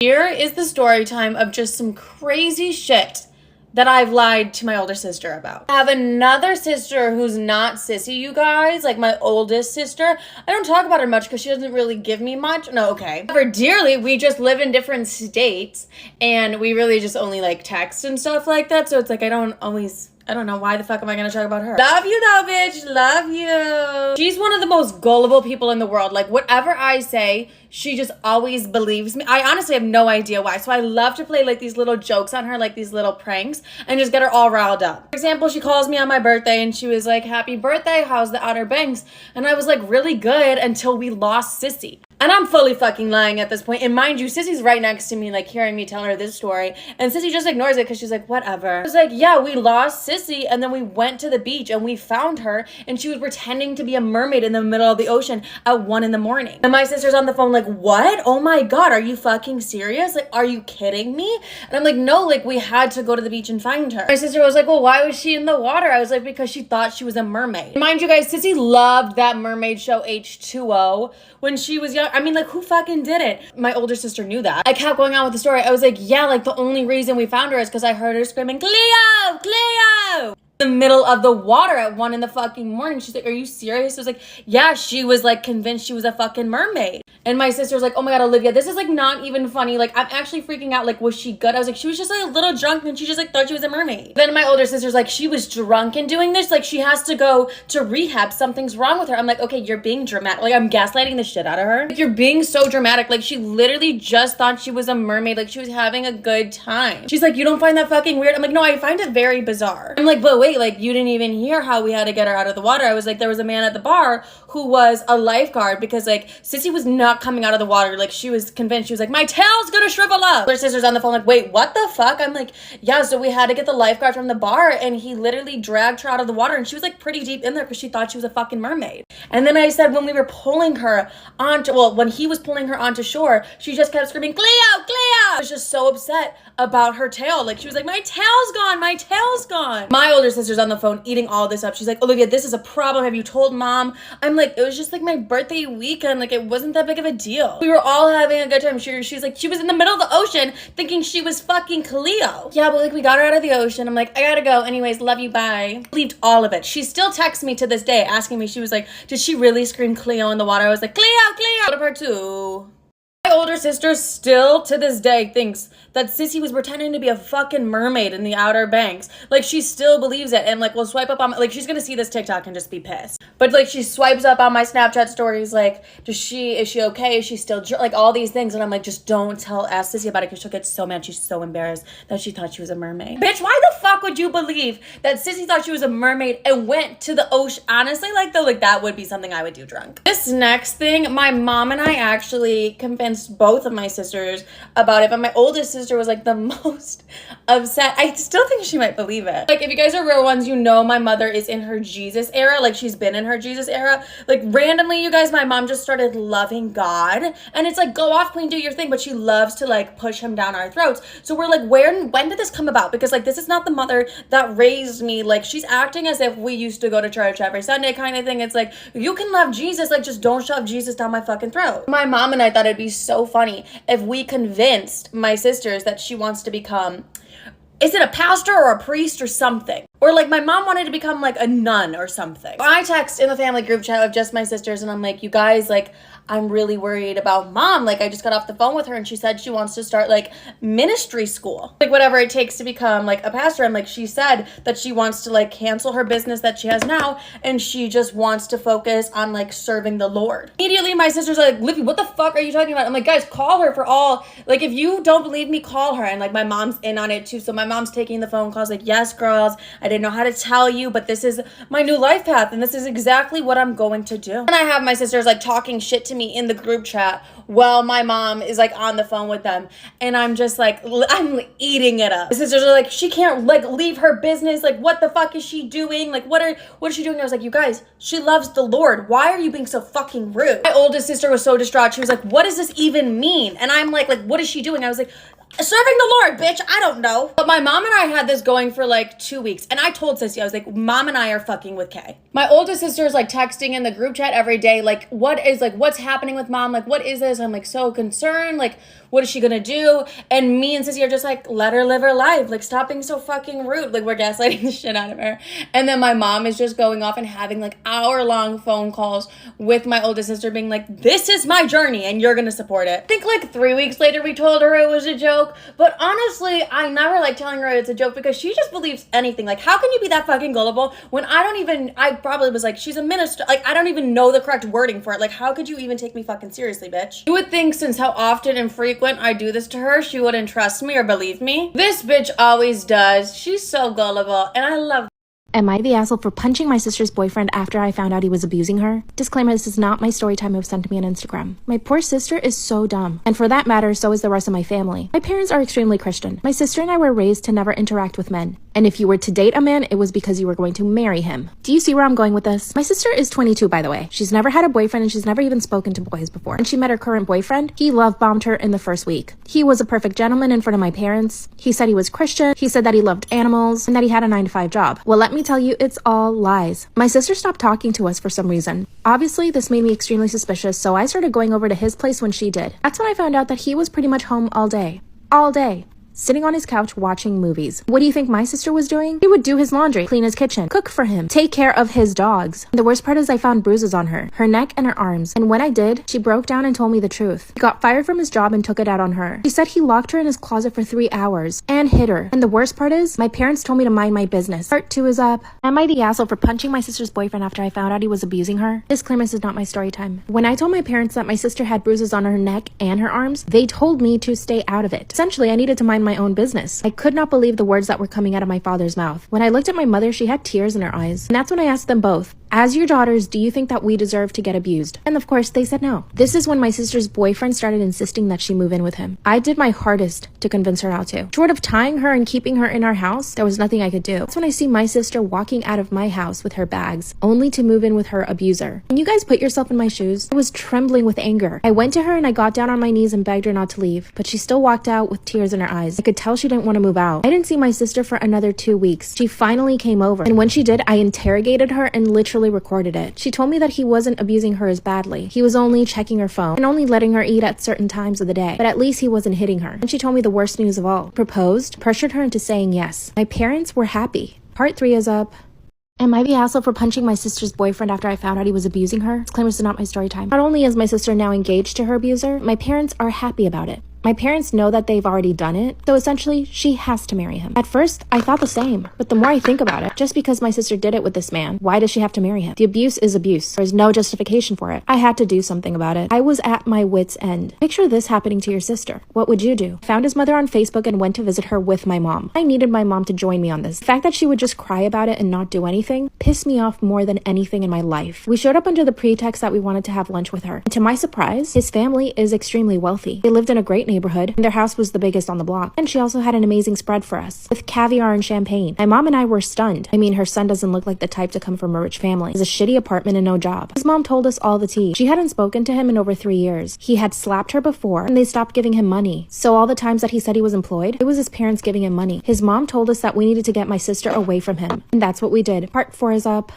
Here is the story time of just some crazy shit that I've lied to my older sister about. I have another sister who's not sissy, you guys, like my oldest sister. I don't talk about her much because she doesn't really give me much. No, okay. However, dearly, we just live in different states and we really just only like text and stuff like that. So it's like I don't know, why the fuck am I gonna talk about her? Love you though, bitch. Love you. She's one of the most gullible people in the world. Like whatever I say, she just always believes me. I honestly have no idea why. So I love to play like these little jokes on her, like these little pranks, and just get her all riled up. For example, she calls me on my birthday and she was like, happy birthday, how's the Outer Banks? And I was like, really good until we lost Sissy. And I'm fully fucking lying at this point. And mind you, Sissy's right next to me, like hearing me tell her this story. And Sissy just ignores it because she's like, whatever. I was like, yeah, we lost Sissy. And then we went to the beach and we found her. And she was pretending to be a mermaid in the middle of the ocean at 1 a.m. And my sister's on the phone like, what? Oh my God, are you fucking serious? Like, are you kidding me? And I'm like, no, like we had to go to the beach and find her. My sister was like, well, why was she in the water? I was like, because she thought she was a mermaid. Mind you guys, Sissy loved that mermaid show H2O when she was young. I mean, like, who fucking did it? My older sister knew that. I kept going on with the story. I was like, yeah, like, the only reason we found her is because I heard her screaming, Cleo! Cleo! In the middle of the water at 1 a.m. She's like, are you serious? I was like, yeah, she was, like, convinced she was a fucking mermaid. And my sister was like, oh my God, Olivia, this is, like, not even funny. Like, I'm actually freaking out. Like, was she good? I was like, she was just, like, a little drunk and she just, like, thought she was a mermaid. Then my older sister's like, she was drunk and doing this. Like, she has to go to rehab. Something's wrong with her. I'm like, okay, you're being dramatic. Like, I'm gaslighting the shit out of her. Like, you're being so dramatic. Like, she literally just thought she was a mermaid. Like, she was having a good time. She's like, you don't find that fucking weird? I'm like, no, I find it very bizarre. I'm like, but wait, like, you didn't even hear how we had to get her out of the water. I was like, there was a man at the bar who was a lifeguard because, like, Sissy was not coming out of the water. Like, she was convinced. She was like, my tail's gonna shrivel up. Her sister's on the phone like, wait, what the fuck? I'm like, yeah, so we had to get the lifeguard from the bar and he literally dragged her out of the water and she was like pretty deep in there because she thought she was a fucking mermaid. And then I said when we were pulling her onto, well, when he was pulling her onto shore, she just kept screaming, Cleo, Cleo! I was just so upset about her tail. Like, she was like, my tail's gone, my tail's gone. My older sister's on the phone eating all this up. She's like, Olivia, this is a problem. Have you told mom? I'm like, it was just like my birthday weekend. Like, it wasn't that big of a deal. We were all having a good time. She's like, she was in the middle of the ocean thinking she was fucking Cleo. Yeah, but like we got her out of the ocean. I'm like, I gotta go. Anyways, love you, bye. Believed all of it. She still texts me to this day asking me, she was like, did she really scream Cleo in the water? I was like, Cleo, Cleo. Out of her too. My older sister still to this day thinks that Sissy was pretending to be a fucking mermaid in the Outer Banks. Like, she still believes it and like will swipe up on, like, she's gonna see this TikTok and just be pissed. But like, she swipes up on my Snapchat stories like, is she okay? Is she still like all these things? And I'm like, just don't ask Sissy about it because she'll get so mad. She's so embarrassed that she thought she was a mermaid. Bitch, why the fuck would you believe that Sissy thought she was a mermaid and went to the ocean? Honestly, like that would be something I would do drunk. This next thing, my mom and I actually convinced both of my sisters about it, but my oldest sister was like the most upset. I still think she might believe it. Like, if you guys are real ones, you know my mother is in her Jesus era. Like, she's been in her Jesus era. Like, randomly, you guys, my mom just started loving God. And it's like, go off, queen, do your thing. But she loves to like push him down our throats. So we're like, when did this come about? Because like, this is not the mother that raised me. Like, she's acting as if we used to go to church every Sunday kind of thing. It's like, you can love Jesus. Like, just don't shove Jesus down my fucking throat. My mom and I thought it'd be so funny if we convinced my sisters that she wants to become, is it a pastor or a priest or something? Or like, my mom wanted to become like a nun or something. I text in the family group chat of just my sisters and I'm like, you guys, like, I'm really worried about mom. Like, I just got off the phone with her and she said she wants to start like ministry school, like whatever it takes to become like a pastor. And like, she said that she wants to like cancel her business that she has now and she just wants to focus on like serving the Lord. Immediately my sisters are like, Livy, what the fuck are you talking about? I'm like, guys, call her for all, like, if you don't believe me, call her. And like, my mom's in on it too. So my mom's taking the phone calls like, yes, girls, I didn't know how to tell you, but this is my new life path and this is exactly what I'm going to do. And I have my sisters like talking shit to me in the group chat while my mom is like on the phone with them, and I'm just like, I'm eating it up. My sisters are like, she can't like leave her business, like what the fuck is she doing, like what is she doing? I was like, you guys, she loves the Lord, why are you being so fucking rude? My oldest sister was so distraught. She was like, what does this even mean? And I'm like what is she doing? I was like, Serving the Lord, bitch. I don't know. But my mom and I had this going for like 2 weeks. And I told Sissy, I was like, Mom and I are fucking with Kay. My oldest sister is like texting in the group chat every day. Like, what's happening with Mom? Like, what is this? I'm like so concerned. Like, what is she gonna do? And me and Sissy are just like, let her live her life. Like, stop being so fucking rude. Like, we're gaslighting the shit out of her. And then my mom is just going off and having like hour-long phone calls with my oldest sister being like, this is my journey and you're gonna support it. I think like 3 weeks later we told her it was a joke. But honestly, I never like telling her it's a joke because she just believes anything. Like, how can you be that fucking gullible when I probably was like, she's a minister. Like, I don't even know the correct wording for it. Like, how could you even take me fucking seriously, bitch? You would think since how often and frequent I do this to her, she wouldn't trust me or believe me. This bitch always does. She's so gullible and I love. Am I the asshole for punching my sister's boyfriend after I found out he was abusing her? Disclaimer, this is not my story time it was sent to me on Instagram. My poor sister is so dumb. And for that matter, so is the rest of my family. My parents are extremely Christian. My sister and I were raised to never interact with men. And if you were to date a man, it was because you were going to marry him. Do you see where I'm going with this? My sister is 22, by the way. She's never had a boyfriend and she's never even spoken to boys before. When she met her current boyfriend, he love bombed her in the first week. He was a perfect gentleman in front of my parents. He said he was Christian. He said that he loved animals and that he had a 9-to-5 job. Well, let me tell you, it's all lies. My sister stopped talking to us for some reason. Obviously, this made me extremely suspicious, so I started going over to his place when she did. That's when I found out that he was pretty much home all day. All day. Sitting on his couch watching movies. What do you think my sister was doing? He would do his laundry, clean his kitchen, cook for him, take care of his dogs. The worst part is I found bruises on her neck and her arms. And when I did, she broke down and told me the truth. He got fired from his job and took it out on her. She said he locked her in his closet for 3 hours and hit her. And the worst part is, my parents told me to mind my business. Part 2 is up. Am I the asshole for punching my sister's boyfriend after I found out he was abusing her? Disclaimer, this is not my story time. When I told my parents that my sister had bruises on her neck and her arms, they told me to stay out of it. Essentially, I needed to mind my own business. I could not believe the words that were coming out of my father's mouth. When I looked at my mother, she had tears in her eyes. And that's when I asked them both, as your daughters, do you think that we deserve to get abused? And of course, they said no. This is when my sister's boyfriend started insisting that she move in with him. I did my hardest to convince her not to. Short of tying her and keeping her in our house, there was nothing I could do. That's when I see my sister walking out of my house with her bags, only to move in with her abuser. Can you guys put yourself in my shoes? I was trembling with anger. I went to her and I got down on my knees and begged her not to leave, but she still walked out with tears in her eyes. I could tell she didn't want to move out. I didn't see my sister for another 2 weeks. She finally came over, and when she did, I interrogated her and literally recorded it. She told me that he wasn't abusing her as badly. He was only checking her phone and only letting her eat at certain times of the day, but at least he wasn't hitting her. And she told me the worst news of all. Proposed, pressured her into saying yes. My parents were happy. Part 3 is up. Am I the asshole for punching my sister's boyfriend after I found out he was abusing her? Disclaimer, this is not my story time. Not only is my sister now engaged to her abuser, my parents are happy about it. My parents know that they've already done it, so essentially, she has to marry him. At first, I thought the same, but the more I think about it, just because my sister did it with this man, why does she have to marry him? The abuse is abuse. There's no justification for it. I had to do something about it. I was at my wit's end. Picture this happening to your sister. What would you do? I found his mother on Facebook and went to visit her with my mom. I needed my mom to join me on this. The fact that she would just cry about it and not do anything pissed me off more than anything in my life. We showed up under the pretext that we wanted to have lunch with her. And to my surprise, his family is extremely wealthy. They lived in a great neighborhood, and their house was the biggest on the block. And she also had an amazing spread for us, with caviar and champagne. My mom and I were stunned. I mean, her son doesn't look like the type to come from a rich family. He has a shitty apartment and no job. His mom told us all the tea. She hadn't spoken to him in over 3 years. He had slapped her before, and they stopped giving him money. So all the times that he said he was employed, it was his parents giving him money. His mom told us that we needed to get my sister away from him. And that's what we did. Part 4 is up.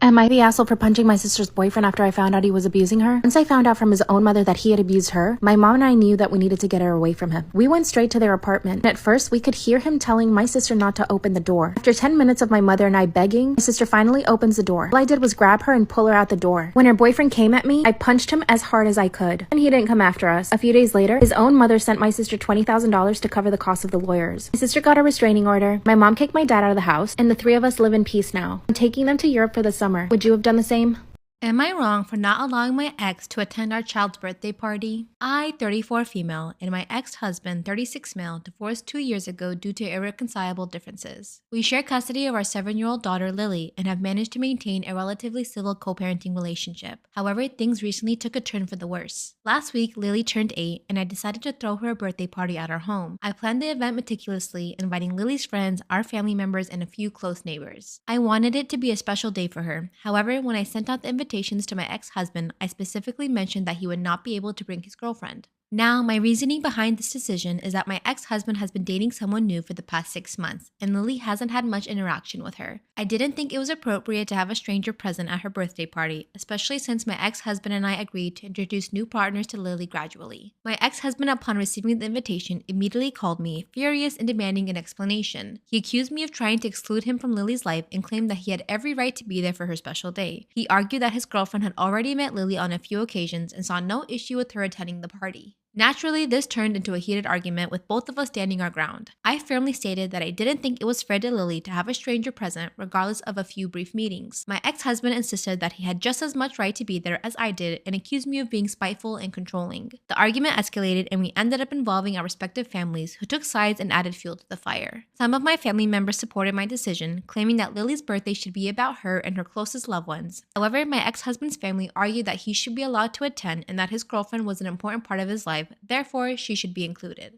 Am I the asshole for punching my sister's boyfriend after I found out he was abusing her? Once I found out from his own mother that he had abused her, my mom and I knew that we needed to get her away from him. We went straight to their apartment, and at first we could hear him telling my sister not to open the door. After 10 minutes of my mother and I begging, my sister finally opens the door. All I did was grab her and pull her out the door. When her boyfriend came at me, I punched him as hard as I could, and he didn't come after us. A few days later, his own mother sent my sister $20,000 to cover the cost of the lawyers. My sister got a restraining order. My mom kicked my dad out of the house, and the 3 of us live in peace now. I'm taking them to Europe for the summer. Would you have done the same? Am I wrong for not allowing my ex to attend our child's birthday party? I, 34 female, and my ex-husband, 36 male, divorced 2 years ago due to irreconcilable differences. We share custody of our 7-year-old daughter, Lily, and have managed to maintain a relatively civil co-parenting relationship. However, things recently took a turn for the worse. Last week, Lily turned 8, and I decided to throw her a birthday party at our home. I planned the event meticulously, inviting Lily's friends, our family members, and a few close neighbors. I wanted it to be a special day for her. However, when I sent out the invitations to my ex-husband, I specifically mentioned that he would not be able to bring his girlfriend. Now, my reasoning behind this decision is that my ex-husband has been dating someone new for the past 6 months, and Lily hasn't had much interaction with her. I didn't think it was appropriate to have a stranger present at her birthday party, especially since my ex-husband and I agreed to introduce new partners to Lily gradually. My ex-husband, upon receiving the invitation, immediately called me, furious and demanding an explanation. He accused me of trying to exclude him from Lily's life and claimed that he had every right to be there for her special day. He argued that his girlfriend had already met Lily on a few occasions and saw no issue with her attending the party. Naturally, this turned into a heated argument with both of us standing our ground. I firmly stated that I didn't think it was fair to Lily to have a stranger present regardless of a few brief meetings. My ex-husband insisted that he had just as much right to be there as I did and accused me of being spiteful and controlling. The argument escalated and we ended up involving our respective families, who took sides and added fuel to the fire. Some of my family members supported my decision, claiming that Lily's birthday should be about her and her closest loved ones. However, my ex-husband's family argued that he should be allowed to attend and that his girlfriend was an important part of his life. Therefore, she should be included.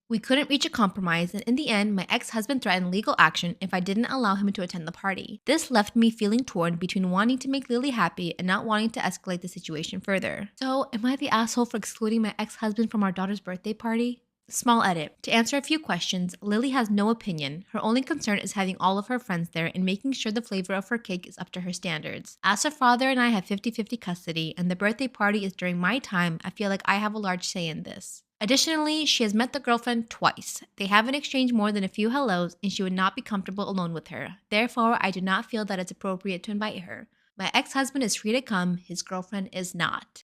We couldn't reach a compromise, and in the end, my ex-husband threatened legal action if I didn't allow him to attend the party. This left me feeling torn between wanting to make Lily happy and not wanting to escalate the situation further. So, am I the asshole for excluding my ex-husband from our daughter's birthday party? Small edit. To answer a few questions, Lily has no opinion. Her only concern is having all of her friends there and making sure the flavor of her cake is up to her standards. As her father and I have 50-50 custody, and the birthday party is during my time, I feel like I have a large say in this. Additionally, she has met the girlfriend twice. They haven't exchanged more than a few hellos, and she would not be comfortable alone with her. Therefore, I do not feel that it's appropriate to invite her. My ex-husband is free to come, his girlfriend is not.